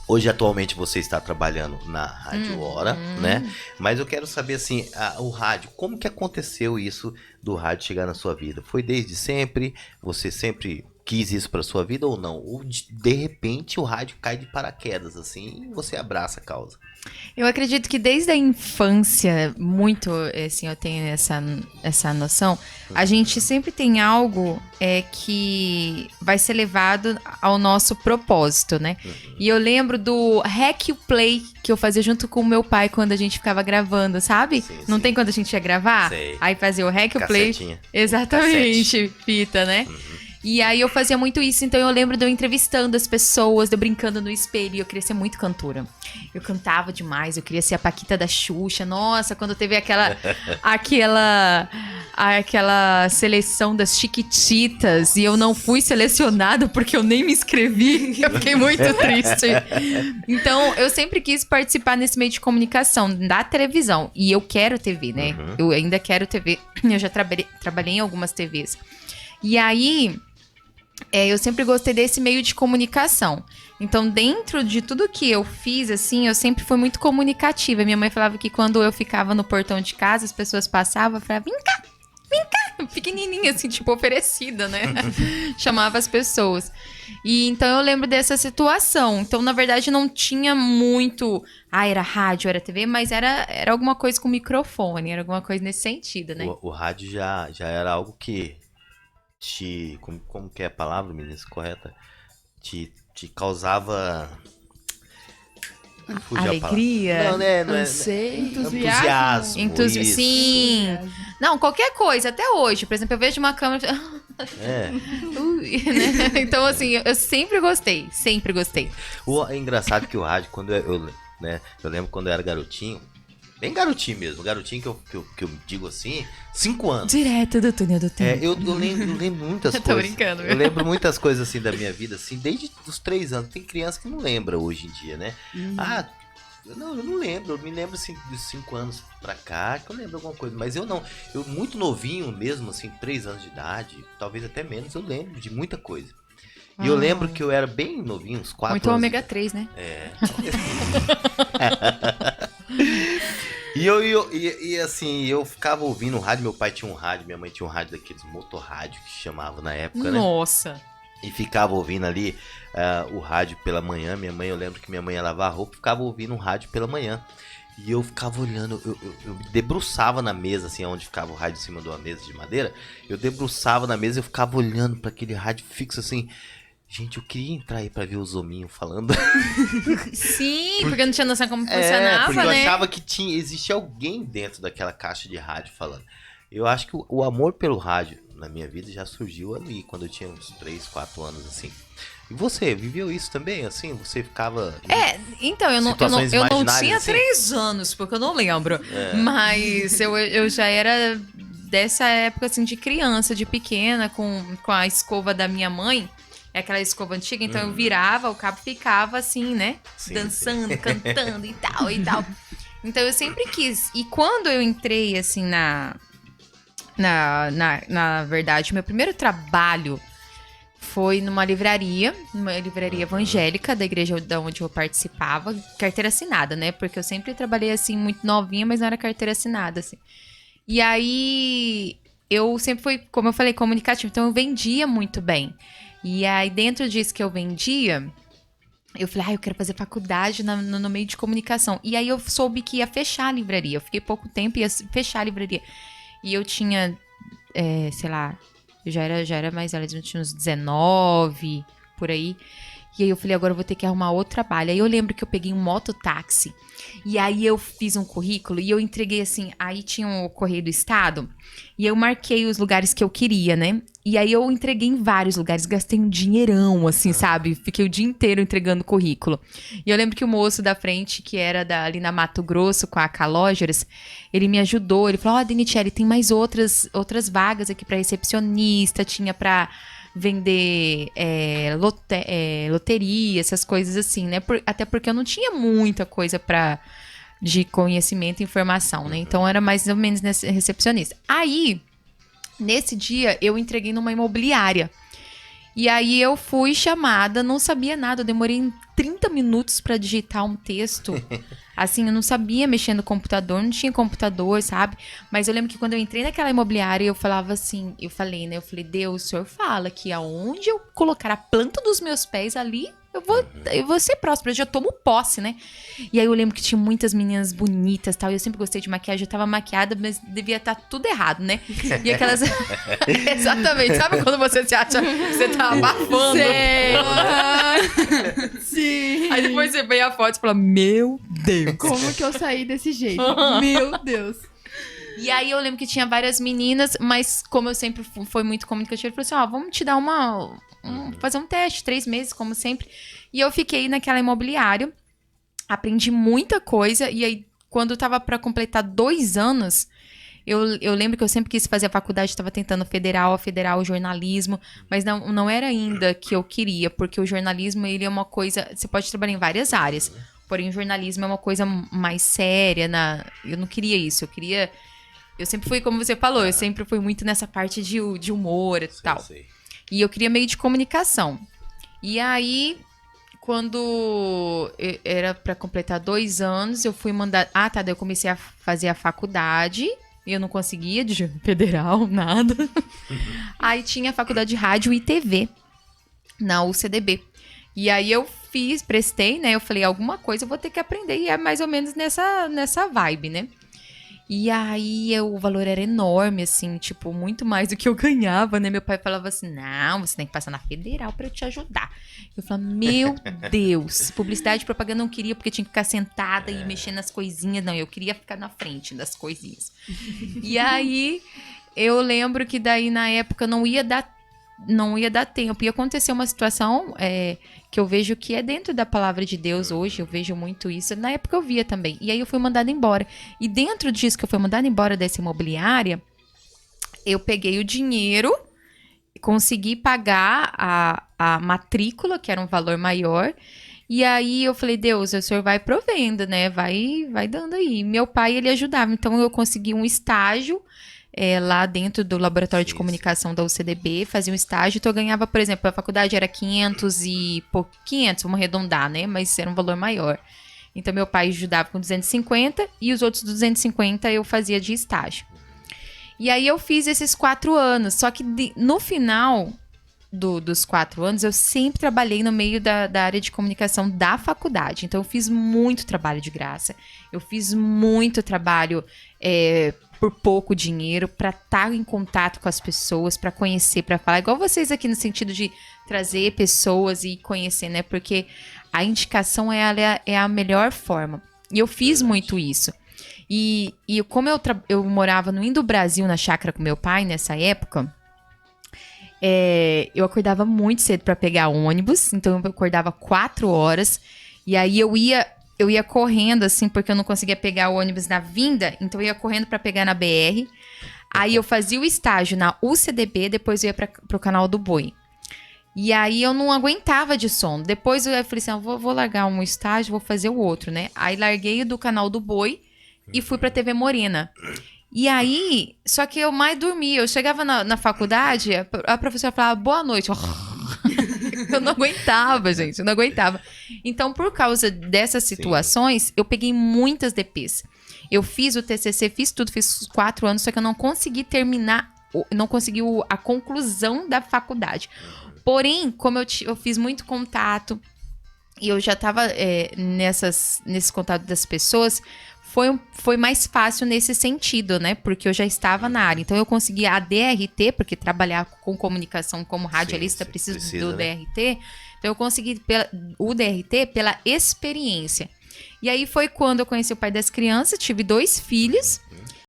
Hoje, atualmente, você está trabalhando na Rádio Hora, né? Mas eu quero saber, assim, o rádio, como que aconteceu isso do rádio chegar na sua vida? Foi desde sempre? Você sempre quis isso para sua vida ou não? Ou de repente o rádio cai de paraquedas, assim, e você abraça a causa? Eu acredito que desde a infância, muito, assim, eu tenho essa noção, a gente sempre tem algo que vai ser levado ao nosso propósito, né? E eu lembro do Hack Play que eu fazia junto com o meu pai quando a gente ficava gravando, sabe? Sim, Não sim. tem quando a gente ia gravar? Sei. Aí fazia o Hack Play. Cassetinha. Exatamente, fita, né? E aí eu fazia muito isso, então eu lembro de eu entrevistando as pessoas, de eu brincando no espelho, e eu queria ser muito cantora. Eu cantava demais, eu queria ser a Paquita da Xuxa. Nossa, quando teve aquela seleção das Chiquititas e eu não fui selecionada porque eu nem me inscrevi, eu fiquei muito triste. Então, eu sempre quis participar nesse meio de comunicação, da televisão, e eu quero TV, né? Eu ainda quero TV, eu já trabalhei em algumas TVs. E aí, eu sempre gostei desse meio de comunicação. Então, dentro de tudo que eu fiz, assim, eu sempre fui muito comunicativa. Minha mãe falava que quando eu ficava no portão de casa, as pessoas passavam, eu falava, vem cá, pequenininha, assim, tipo, oferecida, né? Chamava as pessoas. E então eu lembro dessa situação. Então, na verdade, não tinha muito... era rádio, era TV, mas era alguma coisa com microfone, era alguma coisa nesse sentido, né? O rádio já era algo que como que é a palavra, meninas, correta? Te causava... Fugiu a Alegria? palavra. Não é Entusiasmo. entusiasmo. Isso. Sim. Não, qualquer coisa, até hoje. Por exemplo, eu vejo uma câmera... É. Né? Então, assim, eu sempre gostei. Sempre gostei. É engraçado que o rádio, quando eu lembro quando eu era garotinho, bem garotinho mesmo, garotinho que eu digo assim, 5 anos. Direto do túnel do tempo. Eu lembro muitas Tô coisas. brincando. Eu lembro muitas coisas assim da minha vida, assim, desde os 3 anos. Tem criança que não lembra hoje em dia, né? Eu não lembro. Eu me lembro assim dos 5 anos pra cá, que eu lembro alguma coisa. Mas eu não. Eu muito novinho mesmo, assim, 3 anos de idade, talvez até menos, eu lembro de muita coisa. E eu lembro que eu era bem novinho, uns 4 Muito anos. ômega 3, né? E assim, eu ficava ouvindo o rádio, meu pai tinha um rádio, minha mãe tinha um rádio daqueles motorrádio que chamava na época, né? Nossa. E ficava ouvindo ali o rádio pela manhã, eu lembro que minha mãe ia lavar a roupa, ficava ouvindo o rádio pela manhã. E eu ficava olhando, eu me debruçava na mesa, assim, onde ficava o rádio em cima de uma mesa de madeira. Eu debruçava na mesa e eu ficava olhando para aquele rádio fixo, assim... Gente, eu queria entrar aí pra ver os hominhos falando. Sim, porque eu não tinha noção como funcionava, porque eu né? achava que existia alguém dentro daquela caixa de rádio falando. Eu acho que o amor pelo rádio na minha vida já surgiu ali, quando eu tinha uns 3, 4 anos, assim. E você, viveu isso também, assim? Você ficava... Então, eu não tinha assim? 3 anos, porque eu não lembro. Mas eu já era dessa época, assim, de criança, de pequena, com a escova da minha mãe. É aquela escova antiga, então eu virava, o cabo ficava assim, né? Sim, dançando, cantando e tal, e tal. Então eu sempre quis. E quando eu entrei, assim, na verdade, meu primeiro trabalho foi numa livraria evangélica da igreja da onde eu participava, carteira assinada, né? Porque eu sempre trabalhei, assim, muito novinha, mas não era carteira assinada, assim. E aí, eu sempre fui, como eu falei, comunicativa, então eu vendia muito bem. E aí, dentro disso que eu vendia, eu falei, eu quero fazer faculdade no meio de comunicação. E aí, eu soube que ia fechar a livraria. Eu fiquei pouco tempo e ia fechar a livraria. E eu tinha, sei lá, eu já era mais velha, eu tinha uns 19, por aí. E aí, eu falei, agora eu vou ter que arrumar outro trabalho. Aí, eu lembro que eu peguei um mototáxi. E aí, eu fiz um currículo e eu entreguei, assim, aí tinha o Correio do Estado. E eu marquei os lugares que eu queria, né? E aí eu entreguei em vários lugares, gastei um dinheirão, assim, sabe? Fiquei o dia inteiro entregando currículo. E eu lembro que o moço da frente, que era ali na Mato Grosso, com a Calógeras, ele me ajudou. Ele falou, Denitiele, tem mais outras vagas aqui pra recepcionista, tinha pra vender loteria, essas coisas assim, né? Até porque eu não tinha muita coisa de conhecimento e informação, né? Então era mais ou menos nesse recepcionista. Aí... Nesse dia, eu entreguei numa imobiliária. E aí, eu fui chamada, não sabia nada. Eu demorei 30 minutos pra digitar um texto. Assim, eu não sabia mexer no computador, não tinha computador, sabe? Mas eu lembro que quando eu entrei naquela imobiliária, eu falava assim, eu falei, Deus, o senhor fala que aonde eu colocar a planta dos meus pés ali, eu vou ser próspera, eu já tomo posse, né? E aí eu lembro que tinha muitas meninas bonitas e tal, e eu sempre gostei de maquiagem, eu tava maquiada, mas devia estar tudo errado, né? E aquelas... Exatamente, sabe quando você se acha que você tá abafando? Sim. Aí depois você vê a foto e fala, meu Deus. Como que eu saí desse jeito? Meu Deus. E aí eu lembro que tinha várias meninas, mas como eu sempre fui muito comunicativa, eu falei assim, vamos te dar fazer um teste, 3 meses, como sempre. E eu fiquei naquela imobiliária, aprendi muita coisa, e aí quando tava pra completar 2 anos, eu lembro que eu sempre quis fazer a faculdade, estava tentando federal, jornalismo, mas não era ainda que eu queria, porque o jornalismo, ele é uma coisa, você pode trabalhar em várias áreas, porém o jornalismo é uma coisa mais séria, eu não queria isso, eu sempre fui, como você falou, eu sempre fui muito nessa parte de humor e tal. E eu queria meio de comunicação. E aí, quando era pra completar 2 anos, eu fui mandar... daí eu comecei a fazer a faculdade. E eu não conseguia, de federal, nada. Aí tinha a faculdade de rádio e TV, na UCDB. E aí eu prestei, né? Eu falei, alguma coisa eu vou ter que aprender. E é mais ou menos nessa vibe, né? E aí o valor era enorme, assim, tipo, muito mais do que eu ganhava, né? Meu pai falava assim, não, você tem que passar na federal pra eu te ajudar. Eu falava, meu Deus, publicidade e propaganda eu não queria porque tinha que ficar sentada e mexer nas coisinhas. Não, eu queria ficar na frente das coisinhas. E aí eu lembro que daí na época não ia dar tempo. E aconteceu uma situação que eu vejo que é dentro da palavra de Deus hoje, eu vejo muito isso. Na época eu via também. E aí eu fui mandada embora. E dentro disso que eu fui mandada embora dessa imobiliária, eu peguei o dinheiro, consegui pagar a matrícula, que era um valor maior. E aí eu falei, Deus, o senhor vai provendo, né? Vai dando aí. Meu pai, ele ajudava. Então eu consegui um estágio lá dentro do laboratório de comunicação da UCDB, fazia um estágio, então eu ganhava, por exemplo, a faculdade era 500, vamos arredondar, né, mas era um valor maior. Então meu pai ajudava com 250 e os outros 250 eu fazia de estágio. E aí eu fiz esses 4 anos, só que no final dos 4 anos eu sempre trabalhei no meio da área de comunicação da faculdade, então eu fiz muito trabalho de graça, eu fiz muito trabalho por pouco dinheiro, para estar em contato com as pessoas, para conhecer, para falar, igual vocês aqui no sentido de trazer pessoas e conhecer, né? Porque a indicação é a melhor forma. E eu fiz muito isso. E como eu morava no Indo Brasil, na chácara com meu pai, nessa época, eu acordava muito cedo para pegar ônibus, então eu acordava 4 horas, e aí eu ia correndo, assim, porque eu não conseguia pegar o ônibus na vinda, então eu ia correndo pra pegar na BR. Aí eu fazia o estágio na UCDB, depois eu ia pro canal do Boi. E aí eu não aguentava de sono. Depois eu falei assim, vou largar um estágio, vou fazer o outro, né? Aí larguei do canal do Boi e fui pra TV Morena. E aí, só que eu mais dormia. Eu chegava na faculdade, a professora falava, boa noite. Eu não aguentava, gente, eu não aguentava. Então, por causa dessas situações, eu peguei muitas DPs. Eu fiz o TCC, fiz tudo, fiz 4 anos, só que eu não consegui terminar, não consegui a conclusão da faculdade. Porém, como eu fiz muito contato, e eu já estava nesse contato das pessoas, foi mais fácil nesse sentido, né? Porque eu já estava na área. Então, eu consegui a DRT, porque trabalhar com comunicação como radialista precisa do DRT. Então, eu consegui o DRT pela experiência. E aí, foi quando eu conheci o pai das crianças, tive 2 filhos.